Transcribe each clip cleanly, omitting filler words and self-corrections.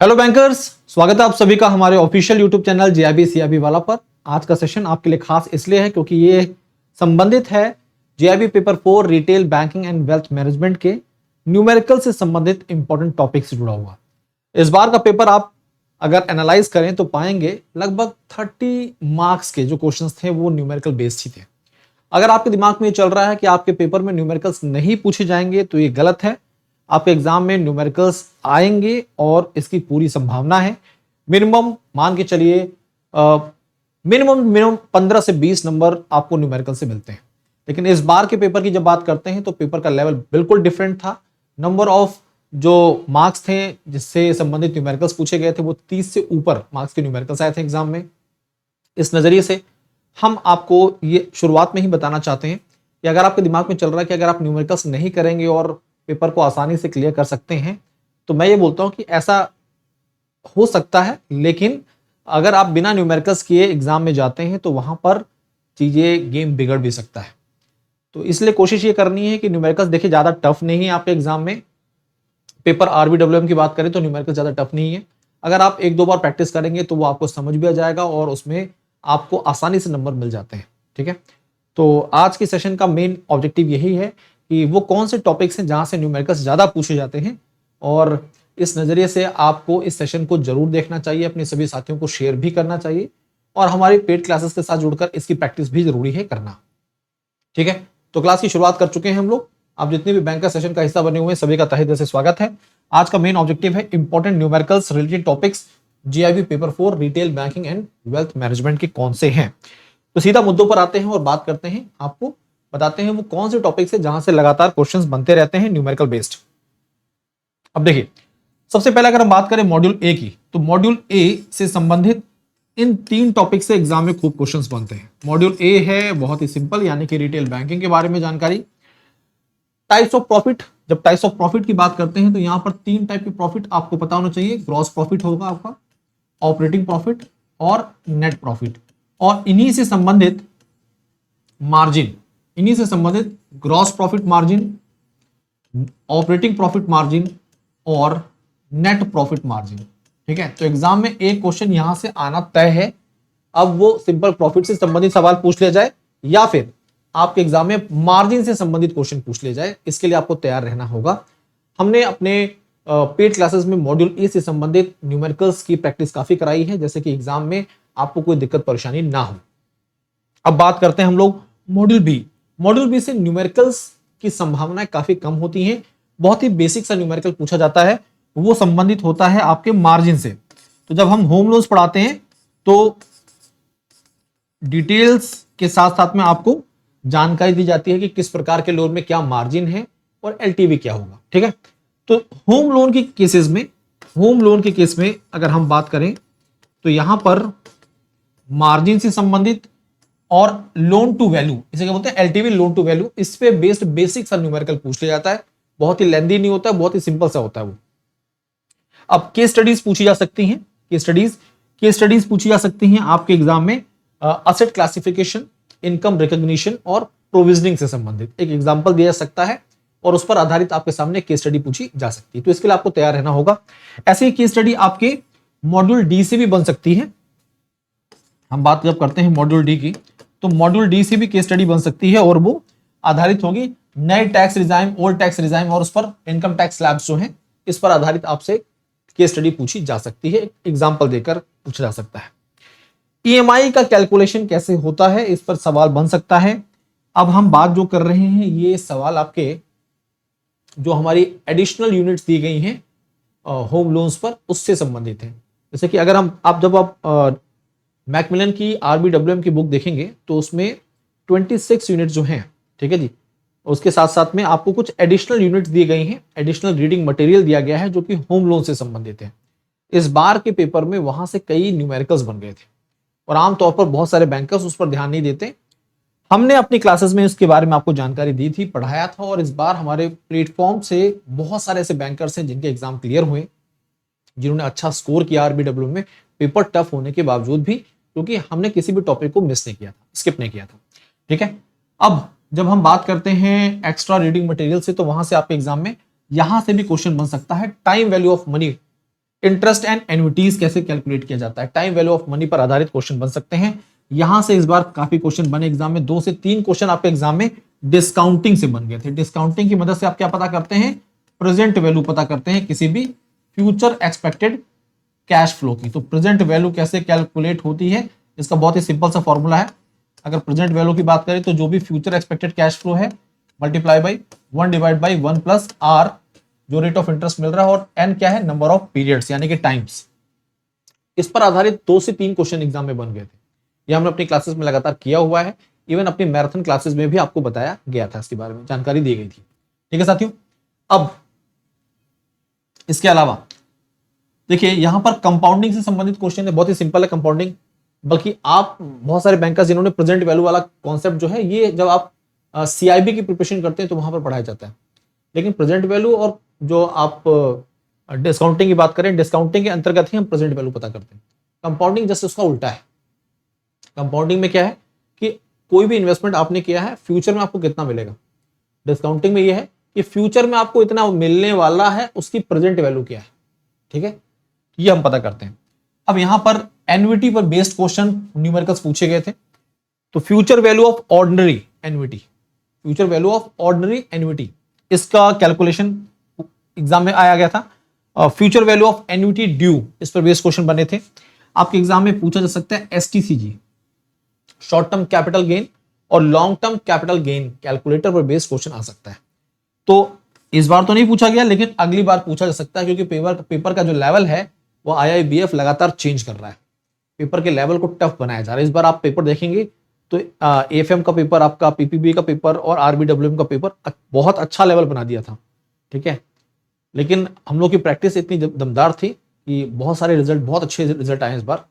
Hello bankers, स्वागत है आप सभी का हमारे official YouTube channel JIB CIB वाला पर। आज का सेशन आपके लिए खास इसलिए है क्योंकि ये संबंधित है JIB paper 4 retail banking and wealth management के न्यूमेरिकल से संबंधित इंपॉर्टेंट टॉपिक से जुड़ा हुआ। इस बार का पेपर आप अगर एनालाइज करें तो पाएंगे लगभग 30 मार्क्स के जो क्वेश्चन थे वो न्यूमेरिकल बेस्ड ही थे। अगर आपके दिमाग में ये चल रहा है कि आपके पेपर में न्यूमेरिकल्स नहीं पूछे जाएंगे तो ये गलत है। आपके एग्जाम में न्यूमेरिकल्स आएंगे और इसकी पूरी संभावना है। मिनिमम मान के चलिए मिनिमम 15 से 20 नंबर आपको न्यूमेरिकल से मिलते हैं। लेकिन इस बार के पेपर की जब बात करते हैं तो पेपर का लेवल बिल्कुल डिफरेंट था। नंबर ऑफ जो मार्क्स थे जिससे संबंधित न्यूमेरिकल्स पूछे गए थे वो 30 से ऊपर मार्क्स के न्यूमेरिकल्स आए थे एग्जाम में। इस नजरिए से हम आपको ये शुरुआत में ही बताना चाहते हैं कि अगर आपके दिमाग में चल रहा है कि अगर आप न्यूमेरिकल्स नहीं करेंगे और पेपर को आसानी से क्लियर कर सकते हैं, तो मैं ये बोलता हूं कि ऐसा हो सकता है। लेकिन अगर आप बिना न्यूमेरिकल्स किए एग्जाम में जाते हैं तो वहां पर चीजें गेम बिगड़ भी सकता है। तो इसलिए कोशिश ये करनी है कि न्यूमेरिकल्स देखिए ज्यादा टफ नहीं है आपके एग्जाम में। पेपर आरबीडब्ल्यूएम की बात करें तो न्यूमेरिकल ज्यादा टफ नहीं है। अगर आप एक दो बार प्रैक्टिस करेंगे तो वो आपको समझ भी आ जाएगा और उसमें आपको आसानी से नंबर मिल जाते हैं। ठीक है, तो आज की सेशन का मेन ऑब्जेक्टिव यही है कि वो कौन से टॉपिक्स हैं जहां से न्यूमेरिकल्स ज्यादा पूछे जाते हैं, और इस नजरिए से आपको इस सेशन को जरूर देखना चाहिए, अपने सभी साथियों को शेयर भी करना चाहिए और हमारी पेड क्लासेस के साथ जुड़कर इसकी प्रैक्टिस भी जरूरी है करना। ठीक है, तो क्लास की शुरुआत कर चुके हैं हम लोग। आप जितने भी बैंक का सेशन का हिस्सा बने हुए हैं सभी का तहे दिल से स्वागत है। आज का मेन ऑब्जेक्टिव है important numericals related topics GIB paper 4 retail banking and wealth management के कौन से हैं। तो सीधा मुद्दों पर आते हैं और बात करते हैं, आपको बताते हैं वो कौन से टॉपिक्स है जहां से लगातार क्वेश्चंस बनते रहते हैं न्यूमेरिकल बेस्ड। अब देखिए, सबसे पहले अगर हम बात करें मॉड्यूल ए की, तो मॉड्यूल ए से संबंधित इन 3 टॉपिक से एग्जाम में खूब क्वेश्चंस बनते हैं। मॉड्यूल ए है बहुत ही सिंपल, यानी कि रिटेल बैंकिंग के बारे में जानकारी। टाइप्स ऑफ प्रॉफिट, जब टाइप्स ऑफ प्रॉफिट की बात करते हैं तो यहां पर 3 टाइप के प्रॉफिट आपको पता होना चाहिए। ग्रॉस प्रॉफिट होगा आपका, ऑपरेटिंग प्रॉफिट और नेट प्रॉफिट, और इन्हीं से संबंधित मार्जिन, इन्हीं से संबंधित gross profit margin, operating profit margin और नेट प्रॉफिट मार्जिन। ठीक है, तो एग्जाम में एक क्वेश्चन यहां से आना तय है। अब वो सिंपल प्रॉफिट से संबंधित सवाल पूछ लिया जाए या फिर आपके एग्जाम में मार्जिन से संबंधित क्वेश्चन पूछ लिया जाए, इसके लिए आपको तैयार रहना होगा। हमने अपने पेड क्लासेस में मॉड्यूल ए से संबंधित न्यूमेरिकल्स की प्रैक्टिस काफी कराई है, जैसे कि एग्जाम में आपको कोई दिक्कत परेशानी ना हो। अब बात करते हैं हम लोग मॉड्यूल बी। मॉड्यूल बी से न्यूमेरिकल्स की संभावनाएं काफी कम होती हैं। बहुत ही बेसिक सा न्यूमेरिकल पूछा जाता है, वो संबंधित होता है आपके मार्जिन से। तो जब हम होम लोन्स पढ़ाते हैं तो डिटेल्स के साथ साथ में आपको जानकारी दी जाती है कि किस प्रकार के लोन में क्या मार्जिन है और एलटीवी क्या होगा। ठीक है, तो होम लोन की केसेस में, होम लोन के केस में अगर हम बात करें तो यहां पर मार्जिन से संबंधित और लोन टू वैल्यू, इसे क्या बोलते हैं, एलटीवी लोन टू वैल्यू, इस पे बेस्ड बेसिक सा न्यूमेरिकल पूछ लिया जाता है। बहुत ही लेंदी नहीं होता है, बहुत ही सिंपल सा होता है वो। अब केस स्टडीज पूछी जा सकती हैं, केस स्टडीज पूछी जा सकती हैं आपके एग्जाम में असेट क्लासिफिकेशन, इनकम रिकॉग्निशन और प्रोविजनिंग से संबंधित एक एग्जांपल दिया जा सकता है और उस पर आधारित आपके सामने केस स्टडी पूछी जा सकती है। तो इसके लिए आपको तैयार रहना होगा। ऐसे ही केस स्टडी आपके मॉड्यूल डी से भी बन सकती है। हम बात जब करते हैं मॉड्यूल डी की, तो मॉड्यूल डी से भी केस स्टडी बन सकती है और वो आधारित होगी नए tax regime, old tax regime और उस पर इनकम टैक्स स्लैब्स जो हैं, इस पर आधारित आपसे केस स्टडी पूछी जा सकती है, एग्जांपल देकर पूछा जा सकता है। ईएमआई का कैलकुलेशन कैसे होता है, इस पर सवाल बन सकता है। अब हम बात जो कर रहे हैं ये सवाल आपके जो हमारी एडिशनल यूनिट्स दी गई हैं होम लोन्स पर, उससे संबंधित है। जैसे कि अगर जब आप मैकमिलन की आरबीडब्ल्यूएम की बुक देखेंगे तो उसमें 26 यूनिट जो हैं, ठीक है जी, उसके साथ साथ में आपको कुछ एडिशनल यूनिट्स दी गई हैं, एडिशनल रीडिंग मटेरियल दिया गया है जो कि होम लोन से संबंधित है। इस बार के पेपर में वहां से कई न्यूमेरिकल्स बन गए थे और आमतौर पर बहुत सारे बैंकर्स उस पर ध्यान नहीं देते। हमने अपनी क्लासेस में उसके बारे में आपको जानकारी दी थी, पढ़ाया था, और इस बार हमारे प्लेटफॉर्म से बहुत सारे ऐसे बैंकर्स हैं जिनके एग्जाम क्लियर हुए, जिन्होंने अच्छा स्कोर किया आरबीडब्ल्यू में, पेपर टफ होने के बावजूद भी, क्योंकि हमने किसी भी टॉपिक को मिस नहीं किया था, स्किप नहीं किया था। ठीक है, अब जब हम बात करते हैं एक्स्ट्रा रीडिंग मटेरियल से, तो वहां से आपके एग्जाम में यहां से भी क्वेश्चन बन सकता है। Time value of money interest and annuities कैसे कैलकुलेट किया जाता है, टाइम वैल्यू ऑफ मनी पर आधारित क्वेश्चन बन सकते हैं। यहां से इस बार काफी क्वेश्चन बने एग्जाम में, 2 से 3 क्वेश्चन आपके एग्जाम में डिस्काउंटिंग से बन गए थे। डिस्काउंटिंग की मदद से आप क्या पता करते हैं, प्रेजेंट वैल्यू पता करते हैं किसी भी फ्यूचर एक्सपेक्टेड कैश फ्लो की। तो प्रेजेंट वैल्यू कैसे कैलकुलेट होती है, इसका बहुत ही सिंपल सा फॉर्मूला है। अगर प्रेजेंट वैल्यू की बात करें तो जो भी फ्यूचर एक्सपेक्टेड कैश फ्लो है multiply by 1 divide by 1 plus r, जो रेट ऑफ इंटरेस्ट मिल रहा है, और एन क्या है, नंबर ऑफ पीरियड्स यानी कि टाइम्स। इस पर आधारित 2 से 3 क्वेश्चन एग्जाम में बन गए थे। ये हमने अपनी क्लासेस में लगातार किया हुआ है, इवन अपनी मैराथन क्लासेस में भी आपको बताया गया था, इसके बारे में जानकारी दी गई थी। ठीक है साथियों, अब इसके अलावा देखिए यहां पर कंपाउंडिंग से संबंधित क्वेश्चन है, बहुत ही सिंपल है कंपाउंडिंग। बल्कि आप बहुत सारे बैंकर्स जिन्होंने प्रेजेंट वैल्यू वाला कॉन्सेप्ट जो है, ये जब आप सीआईबी की प्रिपरेशन करते हैं तो वहां पर पढ़ाया जाता है। लेकिन प्रेजेंट वैल्यू और जो आप डिस्काउंटिंग की बात करें, डिस्काउंटिंग के अंतर्गत ही हम प्रेजेंट वैल्यू पता करते हैं। कंपाउंडिंग जस्ट उसका उल्टा है। कंपाउंडिंग में क्या है कि कोई भी इन्वेस्टमेंट आपने किया है, फ्यूचर में आपको कितना मिलेगा। डिस्काउंटिंग में यह है कि फ्यूचर में आपको इतना मिलने वाला है, उसकी प्रेजेंट वैल्यू क्या है। ठीक है, ये हम पता करते हैं। अब यहां पर एन्युटी पर बेस्ड क्वेश्चन न्यूमेरिकल्स पूछे गए थे। तो future value of ordinary annuity, future value of ordinary annuity, इसका कैलकुलेशन एग्जाम में आया गया था। Future value of annuity due, इस पर बेस्ड क्वेश्चन बने थे। आपके एग्जाम में पूछा जा सकता है STCG, short term capital gain और long term capital gain calculator पर बेस्ड क्वेश्चन आ सकता है। तो इस बार तो नहीं पूछा गया, लेकिन अगली बार पूछा जा सकता है, क्योंकि पेपर का जो लेवल है वो आईआईबीएफ लगातार चेंज कर रहा है। पेपर के लेवल को टफ बनाया जा रहा है। इस बार आप पेपर देखेंगे तो एएफएम का पेपर, आपका पीपीबी का पेपर और आरबीडब्ल्यूएम का पेपर बहुत अच्छा लेवल बना दिया था। ठीक है, लेकिन हम लोग की प्रैक्टिस इतनी दमदार थी कि बहुत सारे रिजल्ट, बहुत अच्छे रिजल्ट आए इस बार।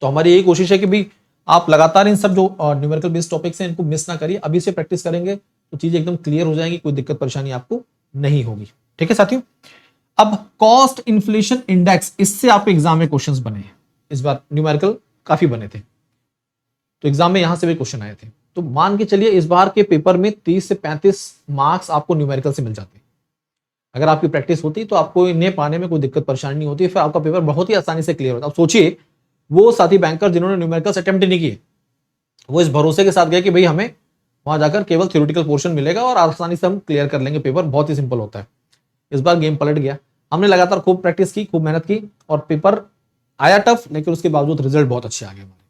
तो हमारी यही कोशिश है कि भी आप लगातार इन सब जो न्यूमेरिकल बेस्ड टॉपिक्स हैं इनको मिस ना करिए। अभी से प्रैक्टिस करेंगे तो चीजें एकदम क्लियर हो जाएंगी, कोई दिक्कत परेशानी आपको नहीं होगी। ठीक है साथियों, अब कॉस्ट इन्फ्लेशन इंडेक्स, इससे आपके एग्जाम में क्वेश्चंस बने हैं। इस बार न्यूमेरिकल काफी बने थे, तो एग्जाम में यहां से भी क्वेश्चन आए थे। तो मान के चलिए इस बार के पेपर में 30 से 35 मार्क्स आपको न्यूमेरिकल से मिल जाते हैं। अगर आपकी प्रैक्टिस होती तो आपको इन्हें पाने में कोई दिक्कत परेशानी नहीं होती, फिर आपका पेपर बहुत ही आसानी से क्लियर होता। अब सोचिए वो साथी बैंकर जिन्होंने न्यूमेरिकल्स अटेम्प्ट नहीं किए, वो इस भरोसे के साथ गए कि भाई हमें वहां जाकर केवल थ्योरेटिकल पोर्शन मिलेगा और आसानी से हम क्लियर कर लेंगे, पेपर बहुत ही सिंपल होता है। इस बार गेम पलट गया। हमने लगातार खूब प्रैक्टिस की, खूब मेहनत की और पेपर आया टफ, लेकिन उसके बावजूद रिजल्ट बहुत अच्छे आ गए हमारे।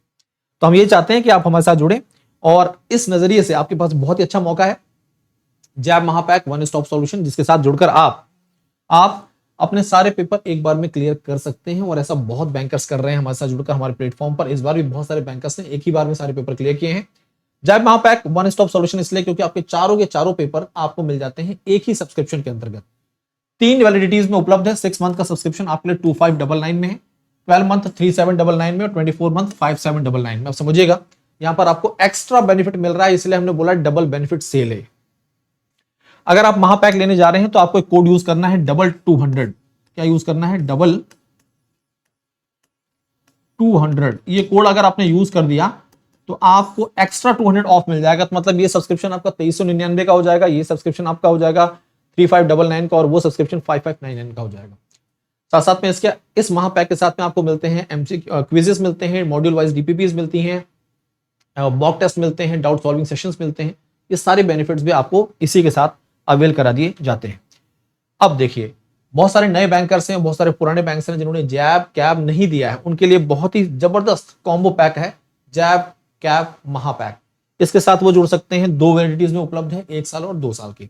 तो हम ये चाहते हैं कि आप हमारे साथ जुड़ें और इस नजरिए से आपके पास बहुत ही अच्छा मौका है जैब महापैक वन स्टॉप सॉल्यूशन, जिसके साथ जुड़कर आप अपने सारे पेपर एक बार में क्लियर कर सकते हैं। और ऐसा बहुत बैंकर्स कर रहे हैं हमारे साथ जुड़कर हमारे प्लेटफॉर्म पर। इस बार भी बहुत सारे बैंकर्स ने एक ही बार में सारे पेपर क्लियर किए हैं। जैब महापैक वन स्टॉप सॉल्यूशन इसलिए क्योंकि आपके चारों के चारों पेपर आपको मिल जाते हैं एक ही सब्सक्रिप्शन के अंतर्गत। 3 वैलिडिटीज में उपलब्ध है। 6 मंथ का सब्सक्रिप्शन आपके लिए 2599 में है, 12 मंथ 3799 में और 24 मंथ 5799 में। अब समझिएगा यहां पर आपको एक्स्ट्रा बेनिफिट मिल रहा है, इसलिए हमने बोला डबल बेनिफिट सेल है। अगर आप महापैक लेने जा रहे हैं तो आपको एक कोड यूज करना है $200। क्या यूज करना है? $200। ये कोड अगर आपने यूज कर दिया तो आपको एक्स्ट्रा 200 ऑफ मिल जाएगा। तो मतलब ये सब्सक्रिप्शन आपका 2399 का हो जाएगा, ये सब्सक्रिप्शन आपका हो जाएगा 3599 का और वो सब्सक्रिप्शन 5599 का हो जाएगा। साथ साथ में इसके इस महापैक के साथ में आपको मिलते हैं एमसी क्विजेस मिलते हैं, मॉड्यूल वाइज डीपीपीज मिलती हैं, मॉक टेस्ट मिलते हैं, डाउट सॉल्विंग सेशंस मिलते हैं। ये सारे बेनिफिट्स भी आपको इसी के साथ अवेल करा दिए जाते हैं। अब देखिए बहुत सारे नए बैंकर्स हैं, बहुत सारे पुराने बैंकर्स हैं जिन्होंने जैब कैब नहीं दिया है, उनके लिए बहुत ही जबरदस्त कॉम्बो पैक है जैब कैब महापैक। इसके साथ वो जुड़ सकते हैं। 2 वैलिडिटीज में उपलब्ध है, 1 साल और 2 साल की।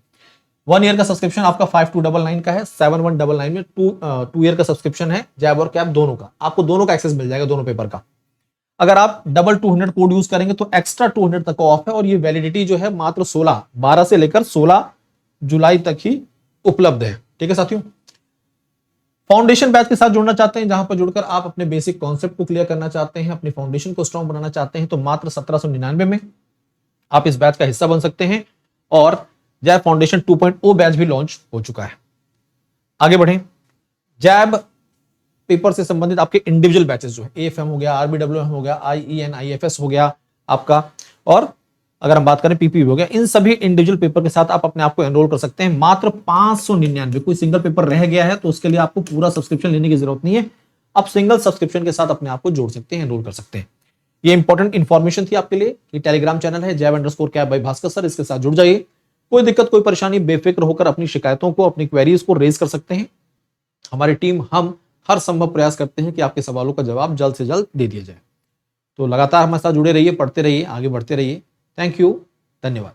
1 ईयर का सब्सक्रिप्शन आपका 5299 का है, 7199 में 2 ईयर का सब्सक्रिप्शन है जैब और कैब दोनों का। आपको दोनों का एक्सेस मिल जाएगा, दोनों पेपर का। अगर आप $200 कोड यूज करेंगे तो एक्स्ट्रा 200 तक ऑफ है और ये वैलिडिटी जो है मात्र 12 से लेकर 16 जुलाई तक ही उपलब्ध है। ठीक है साथियों, फाउंडेशन बैच के साथ जुड़ना चाहते हैं, जहां पर जुड़कर आप अपने बेसिक कॉन्सेप्ट को क्लियर करना चाहते हैं, अपनी फाउंडेशन को स्ट्रॉन्ग बनाना चाहते हैं, तो मात्र 1799 में आप इस बैच का हिस्सा बन सकते हैं। और जैब फाउंडेशन 2.0 बैच भी लॉन्च हो चुका है। आगे बढ़ें, जैब पेपर से संबंधित आपके इंडिविजुअल बैचेस जो है, एएफएम हो गया, आरबीडब्ल्यूएम हो गया, आईईएन आईएफएस हो गया आपका, और अगर हम बात करें पीपीवी हो गया, इन सभी इंडिविजुअल पेपर के साथ आप अपने आप को एनरोल कर सकते हैं मात्र 599। कोई सिंगल पेपर रह गया है तो उसके लिए आपको पूरा सब्सक्रिप्शन लेने की जरूरत नहीं है, आप सिंगल सब्सक्रिप्शन के साथ अपने आप को जोड़ सकते हैं, एनरोल कर सकते हैं। ये इंपॉर्टेंट इंफॉर्मेशन थी आपके लिए। ये टेलीग्राम चैनल है जैव_कैब बाय भास्कर सर, इसके साथ जुड़ जाइए। कोई दिक्कत कोई परेशानी बेफिक्र होकर अपनी शिकायतों को, अपनी क्वेरीज को रेज कर सकते हैं। हमारी टीम, हम हर संभव प्रयास करते हैं कि आपके सवालों का जवाब जल्द से जल्द दे दिया जाए। तो लगातार हमारे साथ जुड़े रहिए, पढ़ते रहिए, आगे बढ़ते रहिए। थैंक यू, धन्यवाद।